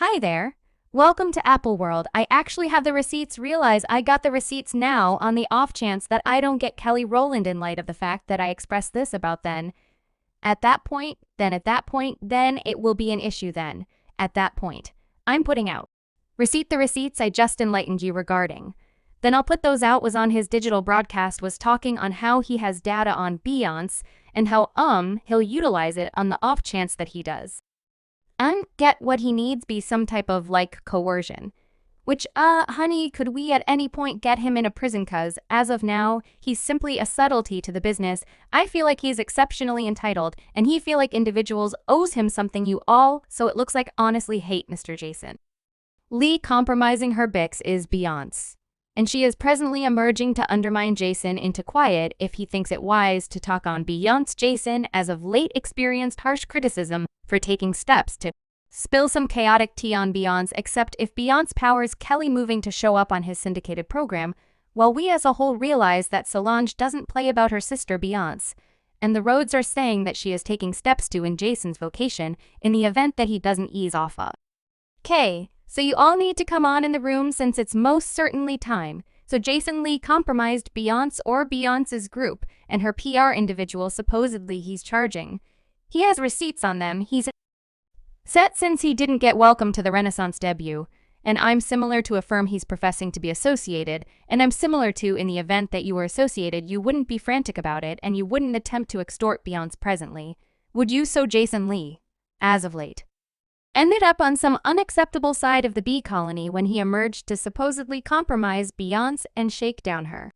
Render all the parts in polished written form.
Hi there. Welcome to Apple World. I actually have the receipts. Realize I got the receipts now on the off chance that I don't get Kelly Rowland in light of the fact that I expressed this about then. At that point, then it will be an issue then. At that point, I'm putting out. The receipts I just enlightened you regarding. Then I'll put those out was on his digital broadcast was talking on how he has data on Beyonce and how he'll utilize it on the off chance that he does. And get what he needs be some type of coercion. Which, honey, could we at any point get him in a prison? Cause, as of now, he's simply a subtlety to the business. I feel like he's exceptionally entitled, and he feel like individuals owes him something you all, so it looks like honestly hate Mr. Jason. Lee compromising her Bix is Beyonce. And she is presently emerging to undermine Jason into quiet if he thinks it wise to talk on Beyonce. Jason, as of late, experienced harsh criticism for taking steps to spill some chaotic tea on Beyonce, except if Beyonce powers Kelly moving to show up on his syndicated program, while we as a whole realize that Solange doesn't play about her sister Beyonce, and the roads are saying that she is taking steps to in Jason's vocation in the event that he doesn't ease off of. Okay, so you all need to come on in the room since it's most certainly time. So Jason Lee compromised Beyonce or Beyonce's group and her PR individual supposedly he's charging. He has receipts on them. He's set since he didn't get welcome to the Renaissance debut, and I'm similar to a firm he's professing to be associated, and I'm similar to in the event that you were associated you wouldn't be frantic about it and you wouldn't attempt to extort Beyonce presently. Would you? So Jason Lee, as of late, ended up on some unacceptable side of the bee colony when he emerged to supposedly compromise Beyonce and shake down her.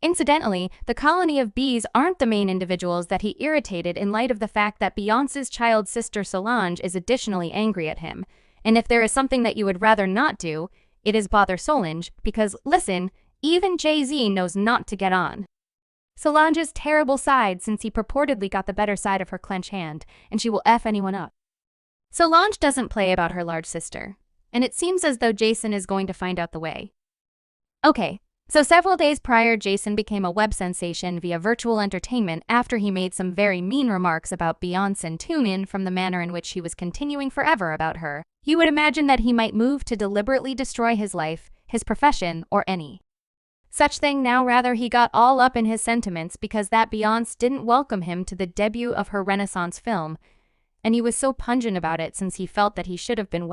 Incidentally, the colony of bees aren't the main individuals that he irritated in light of the fact that Beyonce's child sister Solange is additionally angry at him. And if there is something that you would rather not do, it is bother Solange, because, listen, even Jay-Z knows not to get on Solange's terrible side since he purportedly got the better side of her clenched hand, and she will F anyone up. Solange doesn't play about her large sister, and it seems as though Jason is going to find out the way. Okay. So several days prior, Jason became a web sensation via virtual entertainment after he made some very mean remarks about Beyonce and tune in from the manner in which he was continuing forever about her. You would imagine that he might move to deliberately destroy his life, his profession, or any such thing. Now rather he got all up in his sentiments because that Beyonce didn't welcome him to the debut of her Renaissance film, and he was so pungent about it since he felt that he should have been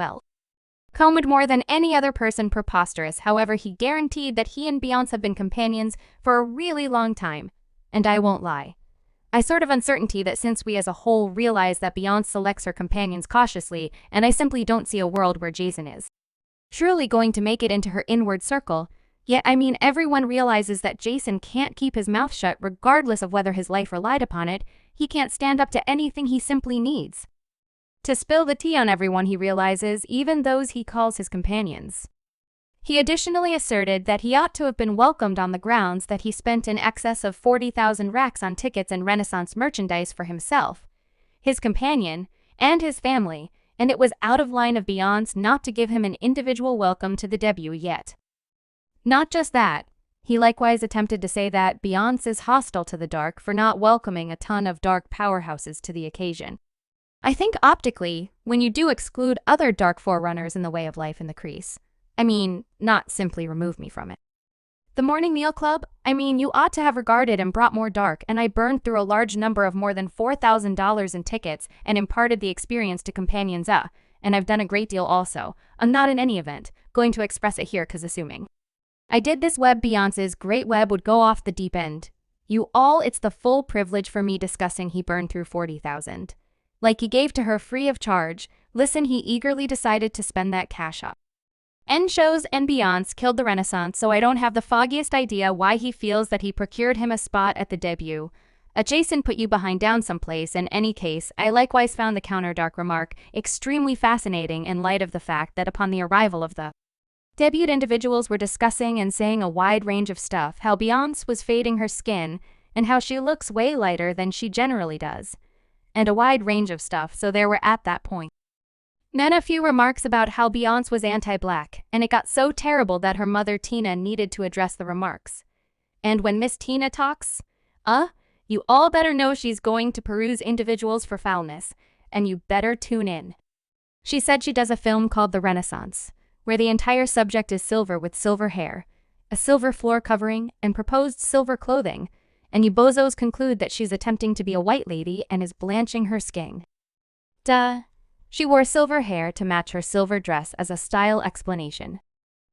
combed more than any other person. Preposterous. However, he guaranteed that he and Beyonce have been companions for a really long time. And I won't lie, I sort of uncertainty that since we as a whole realize that Beyonce selects her companions cautiously, and I simply don't see a world where Jason is truly going to make it into her inward circle. Yet, I mean, everyone realizes that Jason can't keep his mouth shut regardless of whether his life relied upon it. He can't stand up to anything. He simply needs to spill the tea on everyone he realizes, even those he calls his companions. He additionally asserted that he ought to have been welcomed on the grounds that he spent in excess of 40,000 racks on tickets and Renaissance merchandise for himself, his companion, and his family, and it was out of line of Beyonce not to give him an individual welcome to the debut yet. Not just that, he likewise attempted to say that Beyonce is hostile to the dark for not welcoming a ton of dark powerhouses to the occasion. I think optically, when you do exclude other dark forerunners in the way of life in the crease, I mean, not simply remove me from it. The Morning Meal Club, I mean, you ought to have regarded and brought more dark, and I burned through a large number of more than $4,000 in tickets and imparted the experience to companions, and I've done a great deal also. I'm not in any event going to express it here cause assuming I did this web Beyonce's great web would go off the deep end. You all, it's the full privilege for me discussing he burned through 40,000. Like he gave to her free of charge. Listen, he eagerly decided to spend that cash up. End shows and Beyonce killed the Renaissance, so I don't have the foggiest idea why he feels that he procured him a spot at the debut. Jason put you behind down someplace. In any case, I likewise found the counter dark remark extremely fascinating in light of the fact that upon the arrival of the debut, individuals were discussing and saying a wide range of stuff, how Beyonce was fading her skin and how she looks way lighter than she generally does. And a wide range of stuff, so there were at that point then a few remarks about how Beyonce was anti-black, and it got so terrible that her mother Tina needed to address the remarks. And when Miss Tina talks, you all better know she's going to peruse individuals for foulness, and you better tune in. She said she does a film called The Renaissance, where the entire subject is silver with silver hair, a silver floor covering, and proposed silver clothing, and you bozos conclude that she's attempting to be a white lady and is blanching her skin. Duh. She wore silver hair to match her silver dress as a style explanation.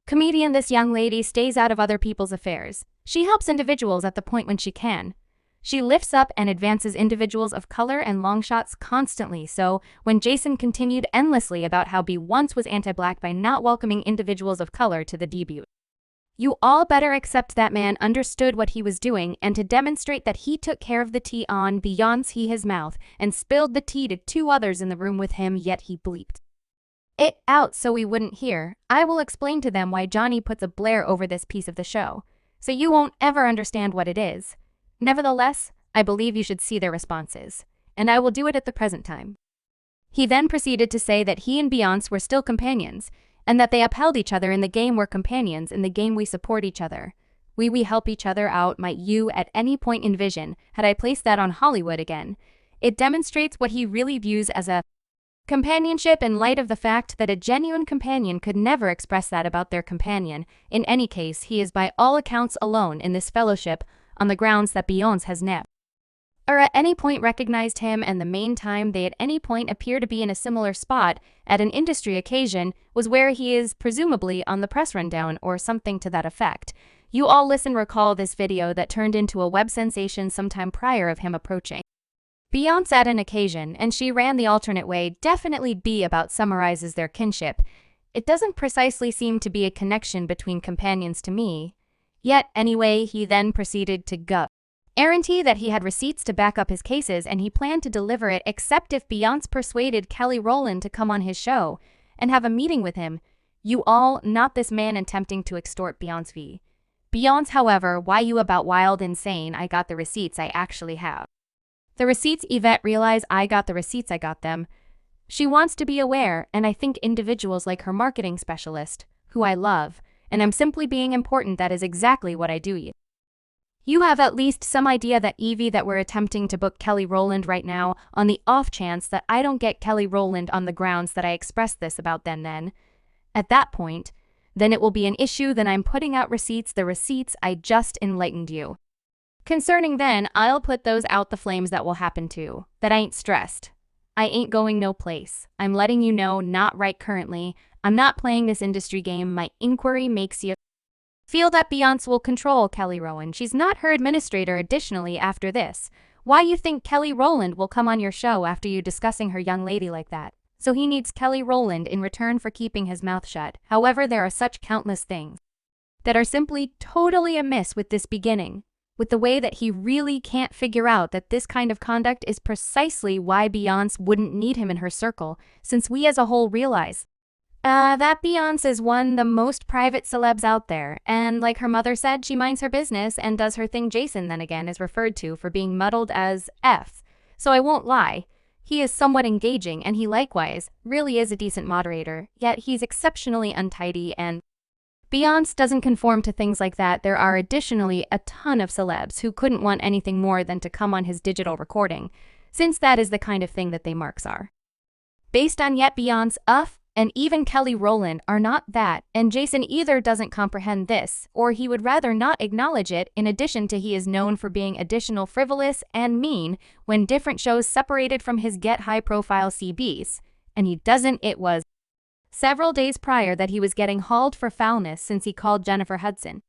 Comedian, this young lady stays out of other people's affairs. She helps individuals at the point when she can. She lifts up and advances individuals of color and long shots constantly, so when Jason continued endlessly about how Beyonce once was anti-black by not welcoming individuals of color to the debut, you all better accept that man understood what he was doing, and to demonstrate that he took care of the tea on Beyonce his mouth and spilled the tea to two others in the room with him, yet he bleeped it out so we wouldn't hear. I will explain to them why Johnny puts a blare over this piece of the show, so you won't ever understand what it is. Nevertheless, I believe you should see their responses, and I will do it at the present time. He then proceeded to say that he and Beyonce were still companions, and that they upheld each other in the game. We're companions in the game, we support each other. We help each other out. Might you at any point envision, had I placed that on Hollywood again? It demonstrates what he really views as a companionship in light of the fact that a genuine companion could never express that about their companion. In any case, he is by all accounts alone in this fellowship on the grounds that Beyonce has never or at any point recognized him, and the main time they at any point appear to be in a similar spot at an industry occasion was where he is presumably on the press rundown or something to that effect. You all recall this video that turned into a web sensation sometime prior of him approaching Beyonce at an occasion, and she ran the alternate way. Definitely B about summarizes their kinship. It doesn't precisely seem to be a connection between companions to me. Yet, anyway, he then proceeded to guarantee that he had receipts to back up his cases, and he planned to deliver it except if Beyonce persuaded Kelly Rowland to come on his show and have a meeting with him. You all, not this man attempting to extort Beyonce. Beyonce, however, why you about wild insane? I got the receipts, I actually have the receipts. Yvette, realize I got the receipts, I got them. She wants to be aware, and I think individuals like her marketing specialist, who I love, and I'm simply being important. That is exactly what I do. You have at least some idea that Evie that we're attempting to book Kelly Rowland right now on the off chance that I don't get Kelly Rowland on the grounds that I expressed this about then. At that point, then it will be an issue. Then I'm putting out receipts, the receipts I just enlightened you concerning. Then I'll put those out, the flames that will happen too. That I ain't stressed. I ain't going no place. I'm letting you know, not right currently. I'm not playing this industry game. My inquiry makes you feel that Beyonce will control Kelly Rowland. She's not her administrator. Additionally, after this, why you think Kelly Rowland will come on your show after you discussing her young lady like that? So he needs Kelly Rowland in return for keeping his mouth shut. However, there are such countless things that are simply totally amiss with this beginning, with the way that he really can't figure out that this kind of conduct is precisely why Beyonce wouldn't need him in her circle, since we as a whole realize that Beyonce is one of the most private celebs out there, and like her mother said, she minds her business and does her thing. Jason then again is referred to for being muddled as F, so I won't lie, he is somewhat engaging, and he likewise really is a decent moderator, yet he's exceptionally untidy, and Beyonce doesn't conform to things like that. There are additionally a ton of celebs who couldn't want anything more than to come on his digital recording, since that is the kind of thing that they marks are based on. Yet Beyonce, and even Kelly Rowland are not that, and Jason either doesn't comprehend this, or he would rather not acknowledge it. In addition to, he is known for being additional frivolous and mean when different shows separated from his get high-profile CBs, and he doesn't. It was several days prior that he was getting hauled for foulness since he called Jennifer Hudson